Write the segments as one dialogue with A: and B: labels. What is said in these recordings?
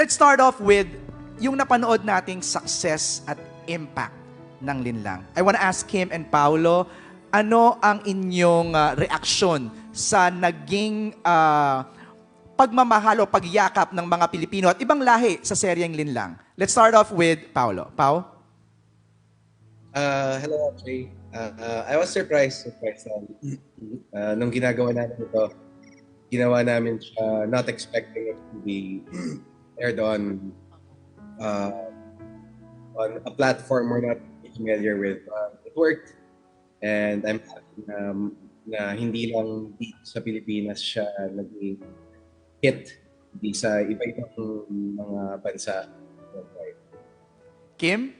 A: let's start off with yung napanood nating success at impact ng Linlang. I want to ask Kim and Paolo, ano ang inyong reaksyon sa naging pagmamahal o pagyakap ng mga Pilipino at ibang lahi sa seryeng Linlang? Let's start off with Paolo. Pao?
B: Hello, Jay. I was surprised nung ginagawa namin ito. Ginawa namin siya not expecting it to be aired on a platform we're not familiar with. It worked, and I'm happy na hindi lang dito sa Pilipinas siya naging hit, hindi sa iba-ibang mga bansa.
A: Kim?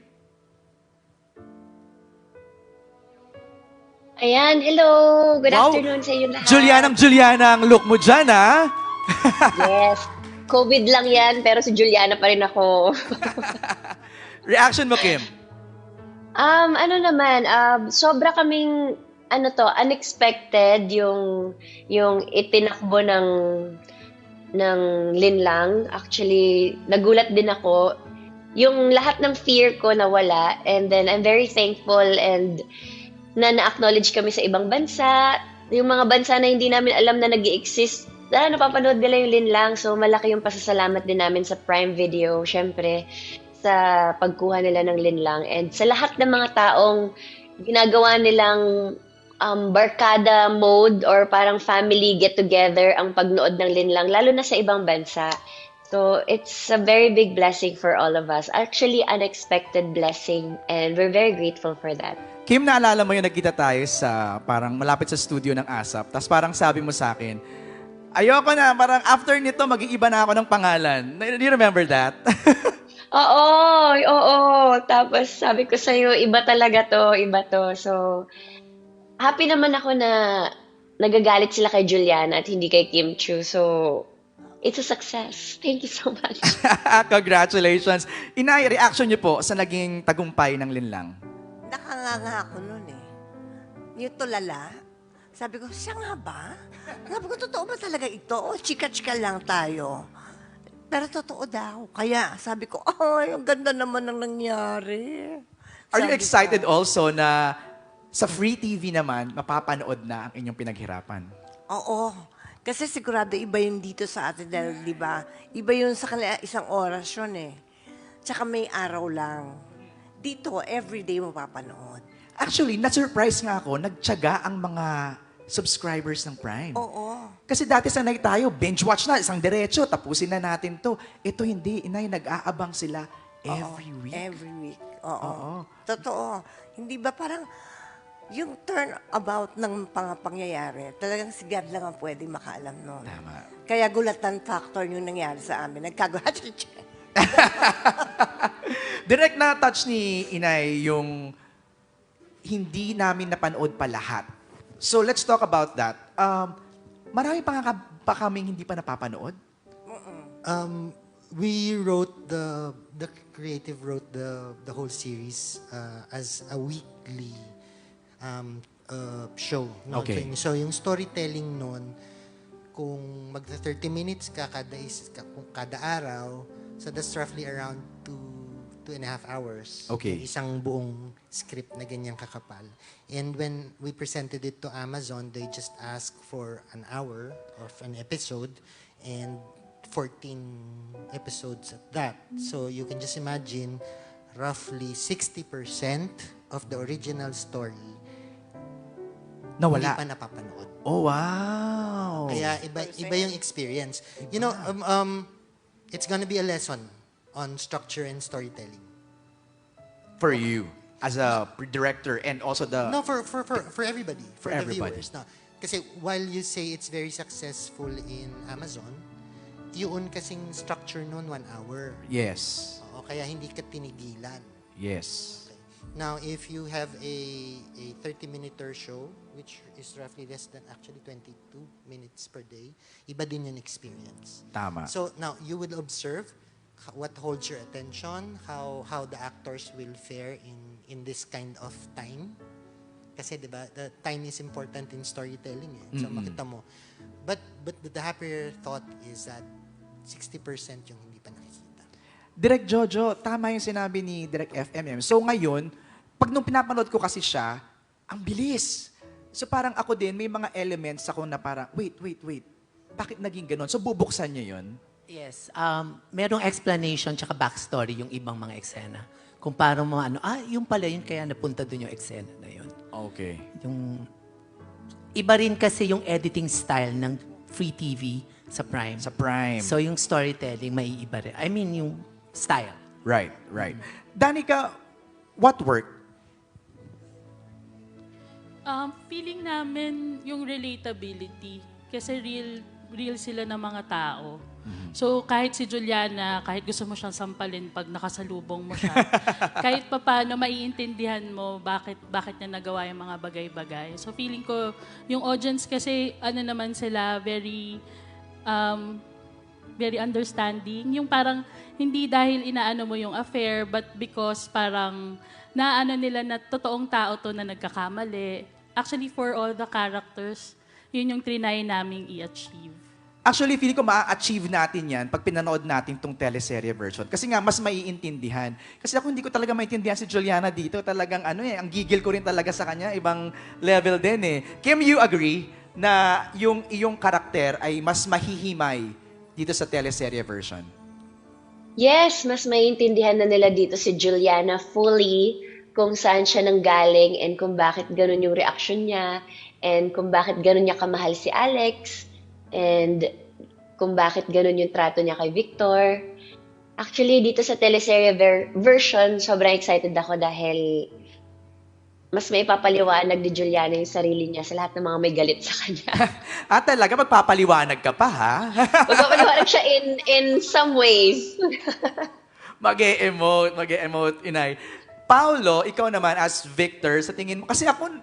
C: Ayan, hello! Good afternoon sa inyo lahat.
A: Juliana ang look mo dyan, ha?
C: Yes. COVID lang yan, pero si Juliana pa rin ako.
A: Reaction mo, Kim?
C: Sobra kaming, unexpected yung itinakbo ng Linlang. Actually, nagulat din ako. Yung lahat ng fear ko nawala, and then I'm very thankful and na-acknowledge kami sa ibang bansa. Yung mga bansa na hindi namin alam na nag-i-exist, napapanood nila yung Linlang. So, malaki yung pasasalamat din namin sa Prime Video, syempre, sa pagkuha nila ng Linlang. And sa lahat ng mga taong ginagawa nilang barkada mode or parang family get-together ang pagnood ng Linlang, lalo na sa ibang bansa. So, it's a very big blessing for all of us. Actually, unexpected blessing. And we're very grateful for that.
A: Kim, naalala mo yung nagkita tayo sa parang malapit sa studio ng ASAP. Tapos parang sabi mo sa akin, ayoko na, parang after nito, mag-iiba na ako ng pangalan. Do you remember that?
C: Oo. Tapos sabi ko sa'yo, iba talaga to, iba to. So, happy naman ako na nagagalit sila kay Juliana at hindi kay Kim Chiu. So, it's a success. Thank you so much.
A: Congratulations. Inay, reaction niyo po sa naging tagumpay ng Linlang?
D: Nakanganga ako nun eh. Yung tulala, sabi ko, siya nga ba? Sabi ko, totoo ba talaga ito? O, chika-chika lang tayo. Pero totoo daw. Kaya sabi ko, ay, ang ganda naman ng nangyari.
A: Are you
D: Sabi
A: excited
D: ko,
A: also na sa free TV naman, mapapanood na ang inyong pinaghirapan?
D: Oo. Kasi sigurado iba yun dito sa atin dahil, di ba? Iba yun sa kanila, isang oras yun eh. Tsaka may araw lang. Dito, everyday mo papanood.
A: Actually, na-surprise nga ako, nagtiyaga ang mga subscribers ng Prime.
D: Oo.
A: Kasi dati sanay tayo, binge watch na, isang diretso, tapusin na natin to. Ito hindi, inay, nag-aabang sila every week.
D: Every week. Oo.
A: Oo.
D: Totoo. Hindi ba parang yung turnabout ng pangyayari, talagang si God lang ang pwede makaalam nun.
A: Tama.
D: Kaya gulatan factor yung nangyari sa amin. Nagkagulat.
A: Direct na touch ni Inay yung hindi namin napanood pa lahat. So let's talk about that. Marami pa kaming hindi pa napapanood.
E: We wrote the creative wrote the whole series as a weekly show. No?
A: Okay.
E: So yung storytelling nun, kung magta 30 minutes ka kada araw, so that's roughly around 2.5 hours.
A: Okay.
E: Yung isang buong script na ganyang kakapal. And when we presented it to Amazon, they just asked for an hour of an episode and 14 episodes at that. So you can just imagine roughly 60% of the original story
A: Nawala.
E: hindi pa napapanood.
A: Oh, wow.
E: Kaya iba yung experience. You know, it's gonna be a lesson on structure and storytelling.
A: For you, as a director and also the...
E: No, for everybody.
A: For
E: the
A: everybody.
E: viewers. No. Kasi while you say it's very successful in Amazon, yun kasing structure nun 1 hour.
A: Yes.
E: Oo, kaya hindi ka tinigilan.
A: Yes.
E: Okay. Now, if you have a 30-minute show, which is roughly less than actually 22 minutes per day, iba din yung experience.
A: Tama.
E: So now, you will observe what holds your attention, how the actors will fare in this kind of time. Kasi 'di ba, the time is important in storytelling eh. So makita mo. But the happier thought is that 60% yung hindi pa nakikita.
A: Direk Jojo, tama yung sinabi ni Direk FMM. So ngayon, pag nung pinapanood ko kasi siya, ang bilis. So parang ako din, may mga elements ako na parang, wait. Bakit naging ganun? So bubuksan niyo yun?
F: Yes. Merong explanation tsaka backstory yung ibang mga eksena. Kung paano mo yung pala yun kaya napunta dun yung eksena na yun.
A: Okay.
F: Yung iba rin kasi yung editing style ng Free TV sa Prime.
A: Sa Prime.
F: So yung storytelling may iba rin. I mean yung style.
A: Right. Danica, what worked?
G: Feeling namin yung relatability kasi real sila ng mga tao. So kahit si Juliana, kahit gusto mo siyang sampalin pag nakasalubong mo siya, kahit papaano maiintindihan mo bakit niya nagawa yung mga bagay-bagay. So feeling ko yung audience kasi naman sila very understanding. Yung parang hindi dahil inaano mo yung affair but because parang naano nila na totoong tao to na nagkakamali. Actually for all the characters, yun yung trinay naming i-achieve.
A: Actually, feeling ko ma-achieve natin yan pag pinanood natin tong teleserye version. Kasi nga, mas maiintindihan. Kasi ako hindi ko talaga maintindihan si Juliana dito. Talagang ang gigil ko rin talaga sa kanya. Ibang level din eh. Kim, you agree na yung iyong karakter ay mas mahihimay dito sa teleserye version?
C: Yes, mas maiintindihan na nila dito si Juliana fully kung saan siya nanggaling and kung bakit ganun yung reaction niya and kung bakit ganun niya kamahal si Alex and kung bakit ganun yung trato niya kay Victor. Actually, dito sa teleserye version, sobrang excited ako dahil mas may papaliwanag ni Juliana yung sarili niya sa lahat ng mga may galit sa kanya.
A: Talaga, magpapaliwanag ka pa, ha?
C: Magpapaliwanag siya in some ways.
A: Mag-e-emote, inay. Paolo, ikaw naman as Victor, sa tingin mo, kasi ako,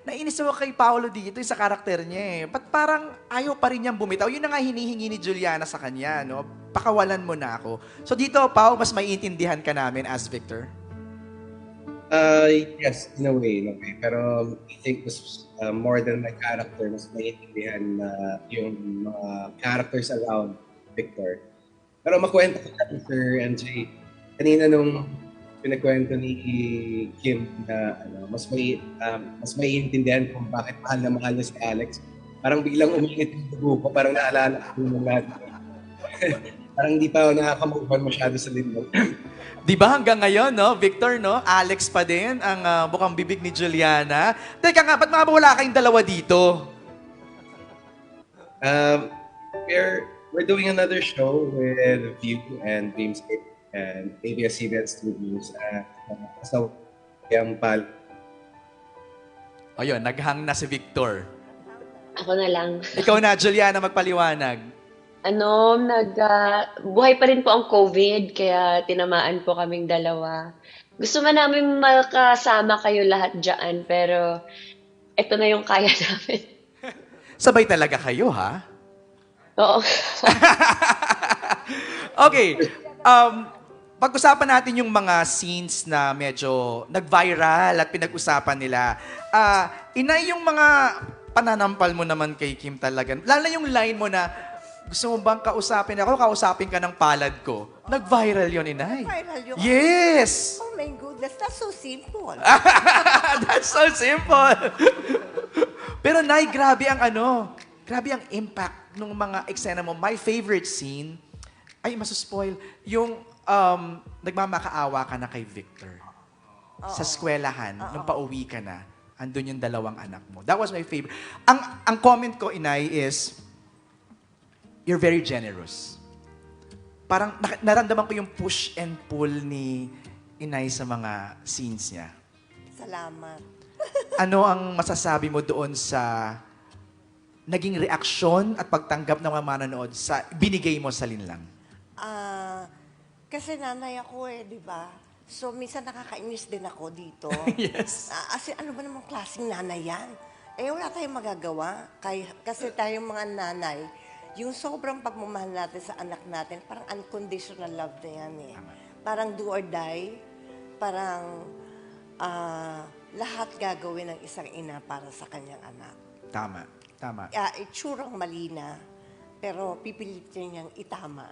A: nainis ako kay Paolo dito sa karakter niya eh. Ba't parang ayaw pa rin niyang bumitaw? Yun na nga hinihingi ni Juliana sa kanya, no? Pakawalan mo na ako. So dito, Pao, mas maiintindihan ka namin as Victor?
B: Yes, in a way. Pero I think mas more than my character, mas maiintindihan na yung mga characters around Victor. Pero makwento ko na, Sir MJ, kanina nung pinakwento ni Kim na mas maiintindihan kung bakit mahal na mahal niya si Alex. Parang biglang umingit yung dugo ko, parang naalala ko yung lahat. Parang hindi pa ako nakaka-move on masyado sa lindol.
A: Di ba hanggang ngayon, no, Victor, no? Alex pa din ang bukang bibig ni Juliana. Teka nga, ba't wala kayong dalawa dito?
B: We're doing another show with View and Dreamscape and ABS-CBN Studios. So, yung
A: Ayun, naghang na si Victor.
C: Ako na lang.
A: Ikaw na, Juliana, magpaliwanag.
C: Buhay pa rin po ang COVID, kaya tinamaan po kaming dalawa. Gusto man namin makasama kayo lahat dyan, pero ito na yung kaya namin.
A: Sabay talaga kayo, ha?
C: Oo.
A: Okay. Pag-usapan natin yung mga scenes na medyo nag-viral at pinag-usapan nila. Inay, yung mga pananampal mo naman kay Kim talaga. Lalo na yung line mo na, gusto mo bang kausapin ako? Kausapin ka ng palad ko. Nag-viral yun, Inay.
D: Viral yun.
A: Yes!
D: Oh my goodness, that's so simple.
A: That's so simple. Pero Nay, grabe ang impact ng mga eksena mo. My favorite scene, ay masuspoil, yung nagmamakaawa ka na kay Victor. Sa eskwelahan, nung pauwi ka na, andun yung dalawang anak mo. That was my favorite. Ang comment ko, Inay, is, you're very generous. Parang naramdaman ko yung push and pull ni Inay sa mga scenes niya.
D: Salamat.
A: Ano ang masasabi mo doon sa naging reaksyon at pagtanggap ng mga manonood sa binigay mo sa Linlang?
D: Kasi nanay ako di ba? So, minsan nakakainis din ako dito.
A: Yes.
D: Kasi ano ba namang klaseng nanay yan? Wala tayong magagawa. Kasi tayong mga nanay, yung sobrang pagmamahal natin sa anak natin, parang unconditional love na yan eh. Parang do or die. Parang lahat gagawin ng isang ina para sa kanyang anak.
A: Tama.
D: Itsurang mali na, pero pipilit niya niyang itama.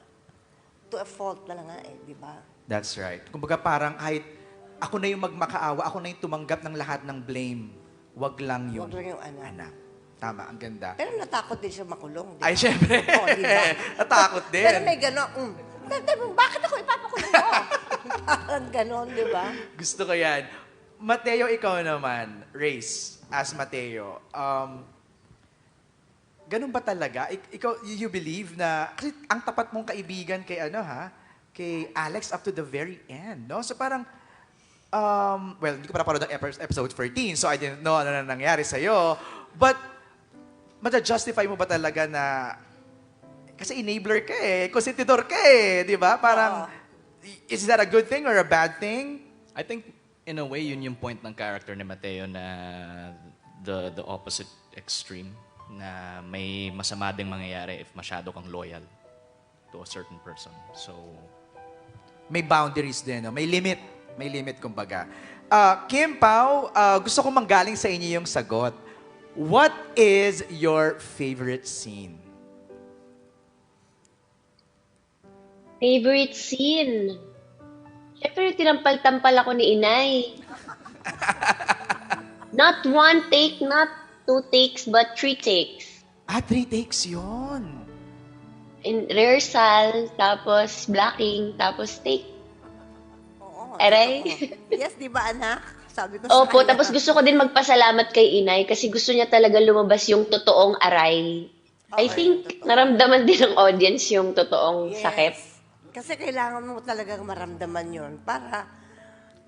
D: to a fault na lang nga di ba?
A: That's right. Kumbaga parang kahit ako na yung magmakaawa, ako na yung tumanggap ng lahat ng blame. Wag lang yung,
D: Wag lang yung anak.
A: Tama, ang ganda.
D: Pero natakot din siya makulong, di ba?
A: Ay, syempre.
D: Oo, di ba?
A: Natakot din.
D: Pero may gano'n, bakit ako ipapakulong mo? Parang gano'n, di ba?
A: Gusto ko yan. Mateo, ikaw naman, Race, as Mateo, ganun ba talaga? Ikaw, you believe na, kasi ang tapat mong kaibigan kay kay Alex up to the very end, no? So parang, well, hindi ko pa napanood ng episode 14, so I didn't know ano na nangyari sa'yo. But, justify mo ba talaga na, kasi enabler ka konsentidor ka di ba? Parang, is that a good thing or a bad thing?
H: I think, in a way, yun yung point ng character ni Mateo na the opposite extreme, na may masama ding mangyayari if masyado kang loyal to a certain person. So,
A: May boundaries din, no? May limit. May limit, kumbaga. Kim Pao, gusto ko manggaling sa inyo yung sagot. What is your favorite scene?
C: Favorite scene? Siyempre, tinampal-tampal ako ni Inay. Not 1 take, not 2 takes, but 3 takes.
A: 3 takes yun.
C: In rehearsal, tapos blocking, tapos take.
D: Oo.
C: Aray?
D: totoo. Yes, di ba anak? Sabi ko
C: Opo,
D: kanya.
C: tapos gusto ko din magpasalamat kay Inay kasi gusto niya talaga lumabas yung totoong aray. I think
D: totoo.
C: naramdaman din ng audience yung totoong
D: Yes.
C: sakit.
D: Kasi kailangan mo talagang maramdaman yon para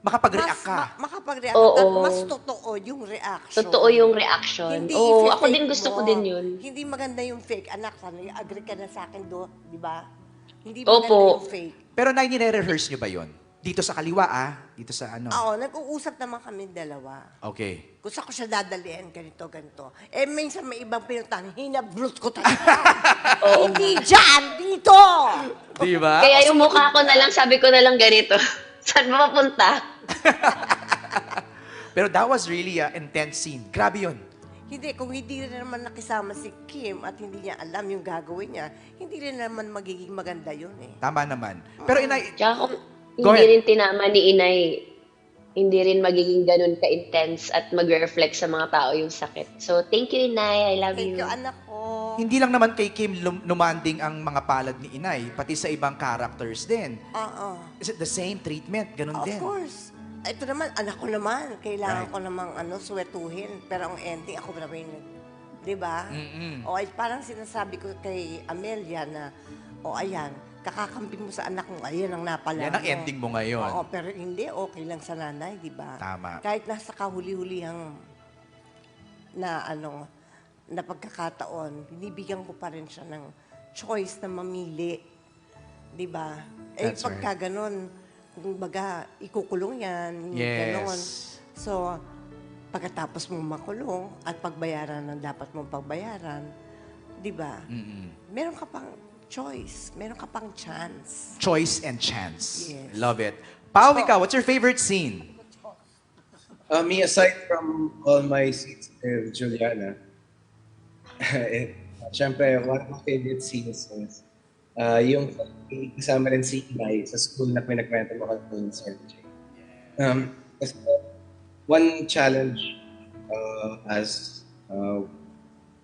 A: Makapag-react ka.
D: makapag-react
C: Oo.
D: at mas totoo yung reaction.
C: Totoo yung reaction.
D: Hindi
C: Oo,
D: i-fake
C: ako din gusto ko
D: mo.
C: din yun.
D: Hindi maganda yung fake. Anak, sana agree ka na sa akin di ba? Hindi
C: Opo.
D: maganda yung fake.
A: Pero nire-rehearse nyo ba yun? Dito sa kaliwa, Dito sa ano?
D: Oo, nag-uusap naman kami dalawa.
A: Okay.
D: Kung saan ko siya dadalian, ganito. Minsan may ibang pinuntahan, hinabrut ko talaga. Hindi dyan, dito!
A: Di ba?
C: Kaya yung mukha ko na lang, sabi ko na lang ganito. Saan ba mapunta?
A: Pero that was really an intense scene. Grabe yun.
D: Hindi, kung hindi rin naman nakisama si Kim at hindi niya alam yung gagawin niya, hindi rin naman magiging maganda yun
A: Tama naman. Pero Inay,
C: Tsaka kung
A: Go
C: hindi
A: ahead.
C: rin tinama ni Inay, hindi rin magiging ganun ka-intense at mag-reflect sa mga tao yung sakit. So, thank you, Inay. I love
D: Thank
C: you.
D: you, anak ko.
A: hindi lang naman kay Kim numanding ang mga palad ni Inay, pati sa ibang characters din.
D: Oo.
A: Is it the same treatment? Ganun
D: Of
A: din.
D: course. Ito naman, anak ko naman. Kailangan
A: Right.
D: ko namang swetuhin. Pero ang ending, ako naman yung di ba? O ay parang sinasabi ko kay Amelia na, ayan, kakakampi mo sa anak mo, ayan ang napala
A: Yan ang
D: mo.
A: ending mo ngayon.
D: Oo, pero hindi, okay lang sa nanay, di ba?
A: Tama.
D: Kahit nasa kahuli-hulihang na pagkakataon, binibigyan ko pa rin siya ng choice na mamili. Di ba?
A: That's
D: Pagka ganun, kung baga, ikukulong yan,
A: Yes.
D: ganon. So, pagkatapos mo makulong at pagbayaran ng dapat mong pagbayaran, di ba? Meron ka pang choice, meron ka pang chance.
A: Choice and chance.
D: Yes.
A: Love it. Pao, ikaw, what's your favorite scene?
B: Me, aside from all my scenes with Juliana, syempre, one of my favorite scenes is yung kasama rin si Inay sa school na pinagkwento mo kay Sir Jay. Kasi one challenge as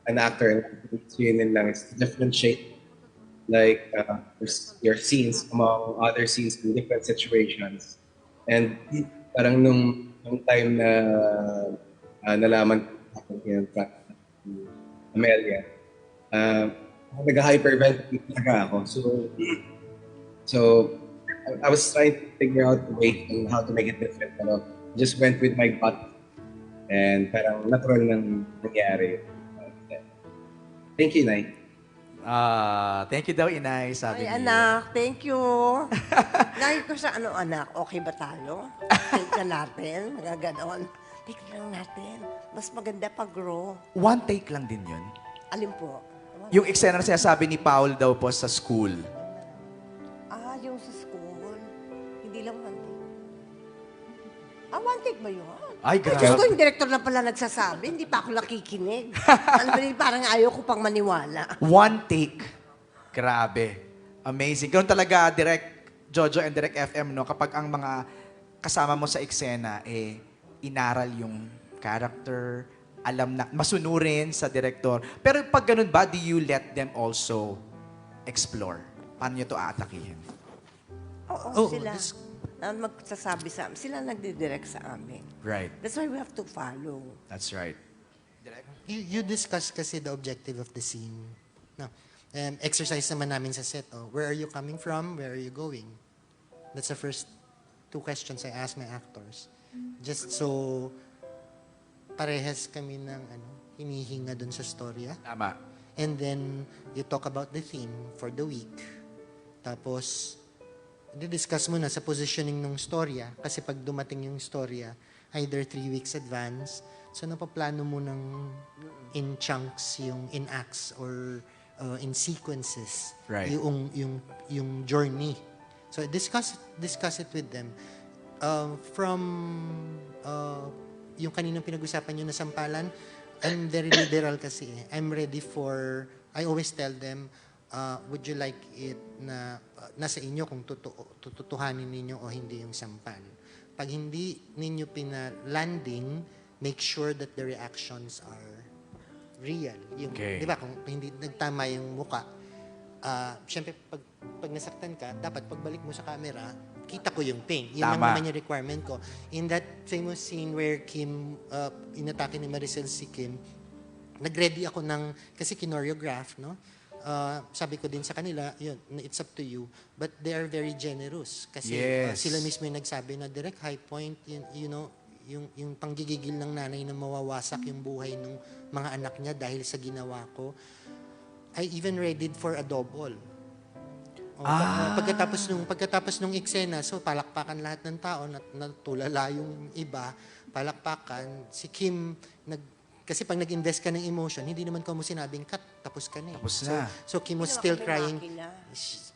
B: an actor, yun lang, is to differentiate like your scenes among other scenes in different situations. And parang nung time na nalaman ko yung Amelia, nag-hyperventilate talaga ako. So I was trying to figure out a way on how to make it different. Pero just went with my gut and parang natural nang nangyari. Thank you, Nay.
A: Thank you daw, Inay, sabi
D: Ay,
A: niya.
D: anak, thank you. Lagi ko sa anak, okay ba tayo? Take na natin, mga ganon. Take lang natin. Mas maganda pag-grow.
A: One take lang din yun.
D: Alin po?
A: Yung eksena na sinasabi ni Paul daw po sa school.
D: Yung sa school. Hindi lang one take. One take ba yun?
A: Ay,
D: Diyos
A: grabe.
D: ko, yung director na pala nagsasabi, hindi pa ako nakikinig. Parang ayaw ko pang maniwala.
A: One take. Grabe. Amazing. Ganun talaga, Direct Jojo and Direct FM, no? Kapag ang mga kasama mo sa eksena, inaral yung character, alam na, masunurin sa director. Pero pag ganun ba, do you let them also explore? Paano nyo to aatakihin?
D: Oo, sila. Magsasabi sa amin. Sila nagdidirect sa amin.
A: Right.
D: That's why we have to follow.
A: That's right.
E: You discuss kasi the objective of the scene. No. Exercise naman namin sa set. Where are you coming from? Where are you going? That's the first 2 questions I ask my actors. Just so parehas kami ng hinihinga dun sa storya.
A: Tama.
E: And then, you talk about the theme for the week. Tapos, di-discuss mo na sa positioning ng storya. Kasi pag dumating yung storya, either 3 weeks advance, so napaplano mo ng in chunks, yung in acts or in sequences.
A: Right.
E: Yung journey. So, discuss it with them. From yung kaninang pinag-usapan nyo na sampalan, I'm very liberal kasi. I'm ready for, I always tell them, would you like it na nasa inyo kung tututuhanin ninyo o hindi yung sampal. Pag hindi ninyo pina-landing, make sure that the reactions are real. Yung,
A: Okay.
E: di ba, kung hindi nagtama yung muka, syempre, pag nasaktan ka, dapat pagbalik mo sa camera, kita ko yung pain. Yun lang
A: Tama.
E: naman yung requirement ko. In that famous scene where Kim, inatake ni Maricel si Kim, nag-ready ako ng, kasi kinoreograph, no? Sabi ko din sa kanila, yun, it's up to you. But they are very generous. Kasi
A: Yes.
E: sila mismo yung nagsabi na direct high point, you know, yung panggigigil ng nanay na mawawasak yung buhay ng mga anak niya dahil sa ginawa ko. I even readied for a double. Pagkatapos nung eksena, so palakpakan lahat ng tao, natulala yung iba, palakpakan. Si Kim, kasi pag nag-invest ka ng emotion, hindi naman ko mo sinabing, cut, tapos ka na.
A: Tapos na.
E: So Kim was still crying.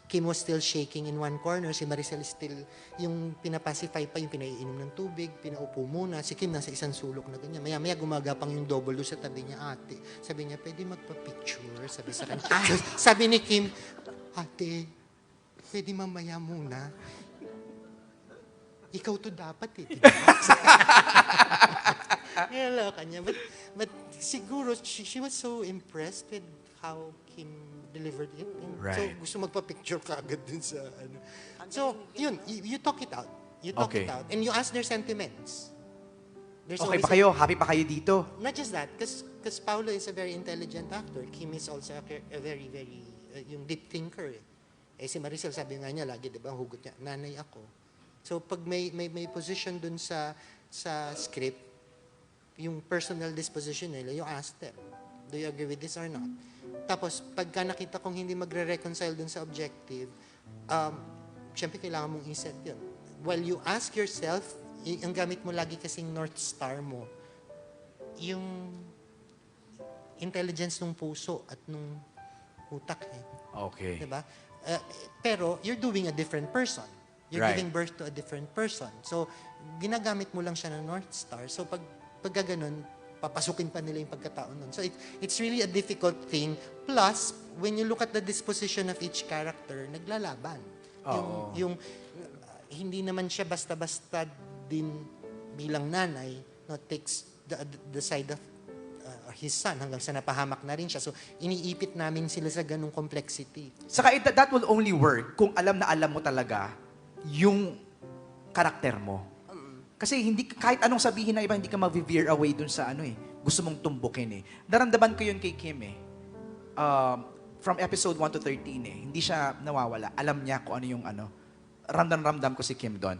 E: Kim was still shaking in one corner. Si Maricel still, yung pinapacify pa, yung pinaiinom ng tubig, pinaupo muna. Si Kim nasa isang sulok na ganyan. Maya-maya gumagapang yung double do sa tabi niya, ate. Sabi niya, pwede magpa-picture. Sabi sa kanya. Sabi ni Kim, ate, pwede mamaya muna. Ikaw to dapat eh. Hello, kanya. But siguro, she was so impressed with how Kim delivered it. And
A: Right.
E: So, gusto magpa-picture ka agad dun sa ano. So, yun, you talk it out. You talk
A: Okay.
E: it out. And you ask their sentiments. There's
A: Okay
E: always
A: pa kayo? Happy pa kayo dito?
E: Not just that, because Paolo is a very intelligent actor. Kim is also a very, very, yung deep thinker eh. Si Maricel, sabi nga niya lagi, di ba, ang hugot niya, nanay ako. So, pag may position dun sa script, yung personal disposition nila, you ask them, do you agree with this or not? Tapos, pagka nakita kong hindi magre-reconcile dun sa objective, syempre kailangan mong iset yun. While you ask yourself, ang gamit mo lagi kasing North Star mo, yung intelligence ng puso at nung utak eh.
A: Okay.
E: Diba? Pero you're doing a different person. You're
A: Right.
E: giving birth to a different person. So, ginagamit mo lang siya ng North Star. So, pagka ganun, papasukin pa nila yung pagkatao nun. So, it's really a difficult thing. Plus, when you look at the disposition of each character, naglalaban.
A: Oo.
E: Yung hindi naman siya basta-basta din bilang nanay, no, takes the side of his son hanggang sa napahamak na rin siya. So, iniipit namin sila sa ganung complexity.
A: Saka that will only work kung alam na alam mo talaga yung karakter mo. Kasi hindi kahit anong sabihin na iba, hindi ka mag-veer away dun sa ano eh. Gusto mong tumbukin eh. Naramdaman ko yun kay Kim eh. From episode 1 to 13 eh. Hindi siya nawawala. Alam niya kung ano yung ano. Ramdam ko si Kim doon.